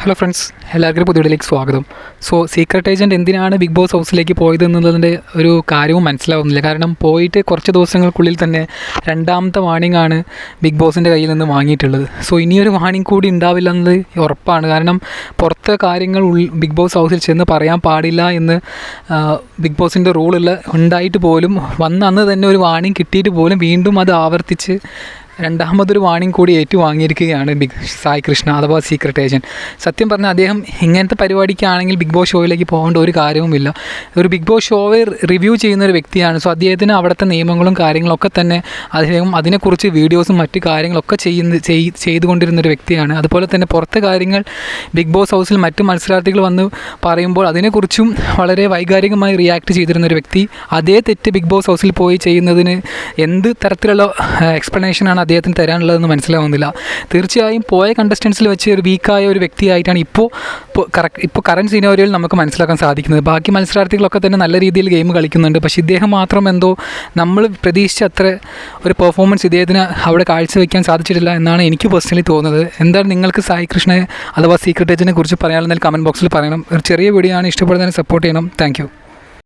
Hello friends, എല്ലാവർക്കും പുതിയ വീഡിയോയിലേക്ക് സ്വാഗതം. സീക്രട്ട് ഏജൻറ്റ് എന്തിനാണ് ബിഗ് ബോസ് ഹൗസിലേക്ക് പോയത് എന്നുള്ളതിൻ്റെ ഒരു കാര്യവും മനസ്സിലാവുന്നില്ല. കാരണം പോയിട്ട് കുറച്ച് ദിവസങ്ങൾക്കുള്ളിൽ തന്നെ രണ്ടാമത്തെ വാർണിംഗ് ആണ് ബിഗ് ബോസിൻ്റെ കയ്യിൽ നിന്ന് വാങ്ങിയിട്ടുള്ളത്. ഇനിയൊരു വാർണിംഗ് കൂടി ഉണ്ടാവില്ല എന്നത് ഉറപ്പാണ്. കാരണം പുറത്തെ കാര്യങ്ങൾ ബിഗ് ബോസ് ഹൗസിൽ ചെന്ന് പറയാൻ പാടില്ല എന്ന് ബിഗ് ബോസിൻ്റെ റൂളിൽ ഉണ്ടായിട്ട് പോലും അന്ന് തന്നെ ഒരു വാർണിംഗ് കിട്ടിയിട്ട് പോലും വീണ്ടും അത് ആവർത്തിച്ച് രണ്ടാമതൊരു വാർണിംഗ് കൂടി ഏറ്റുവാങ്ങിയിരിക്കുകയാണ് സായി കൃഷ്ണ അഥവാ സീക്രട്ട് ഏജൻറ്റ്. സത്യം പറഞ്ഞാൽ അദ്ദേഹം ഇങ്ങനത്തെ പരിപാടിക്കാണെങ്കിൽ ബിഗ് ബോസ് ഷോയിലേക്ക് പോകേണ്ട ഒരു കാര്യവുമില്ല. ഒരു ബിഗ് ബോസ് ഷോയെ റിവ്യൂ ചെയ്യുന്ന ഒരു വ്യക്തിയാണ്. അദ്ദേഹത്തിന് അവിടുത്തെ നിയമങ്ങളും കാര്യങ്ങളൊക്കെ തന്നെ അദ്ദേഹം അതിനെക്കുറിച്ച് വീഡിയോസും മറ്റു കാര്യങ്ങളൊക്കെ ചെയ്തുകൊണ്ടിരുന്നൊരു വ്യക്തിയാണ്. അതുപോലെ തന്നെ പുറത്തെ കാര്യങ്ങൾ ബിഗ് ബോസ് ഹൗസിൽ മറ്റു മത്സരാർത്ഥികൾ വന്ന് പറയുമ്പോൾ അതിനെക്കുറിച്ചും വളരെ വൈകാരികമായി റിയാക്ട് ചെയ്തിരുന്നൊരു വ്യക്തി. അതേ തെറ്റ് ബിഗ് ബോസ് ഹൗസിൽ പോയി ചെയ്യുന്നതിന് എന്ത് തരത്തിലുള്ള എക്സ്പ്ലനേഷനാണ് അദ്ദേഹത്തിന് തരാനുള്ളതെന്ന് മനസ്സിലാവുന്നില്ല. തീർച്ചയായും പോയ കണ്ടസ്റ്റൻസിൽ വെച്ച് ഒരു വീക്കായ ഒരു വ്യക്തിയായിട്ടാണ് ഇപ്പോൾ കറൻറ്റ് സിനാരിയോയിൽ നമുക്ക് മനസ്സിലാക്കാൻ സാധിക്കുന്നത്. ബാക്കി മത്സരാർത്ഥികളൊക്കെ തന്നെ നല്ല രീതിയിൽ ഗെയിം കളിക്കുന്നുണ്ട്. പക്ഷേ ഇദ്ദേഹം മാത്രം എന്തോ നമ്മൾ പ്രതീക്ഷിച്ച അത്ര ഒരു പെർഫോമൻസ് ഇദ്ദേഹത്തിന് അവിടെ കാഴ്ചവെക്കാൻ സാധിച്ചിട്ടില്ല എന്നാണ് എനിക്ക് പേഴ്സണലി തോന്നുന്നത്. എന്താണ് നിങ്ങൾക്ക് സായി കൃഷ്ണയെ അഥവാ സീക്രട്ട് ഏജൻറ്റിനെ കുറിച്ച് പറയാനുണ്ടെങ്കിൽ കമൻറ്റ് ബോക്സിൽ പറയണം. ഒരു ചെറിയ വീഡിയോ ആണ്, ഇഷ്ടപ്പെടുന്നതിന് സപ്പോർട്ട് ചെയ്യണം. താങ്ക്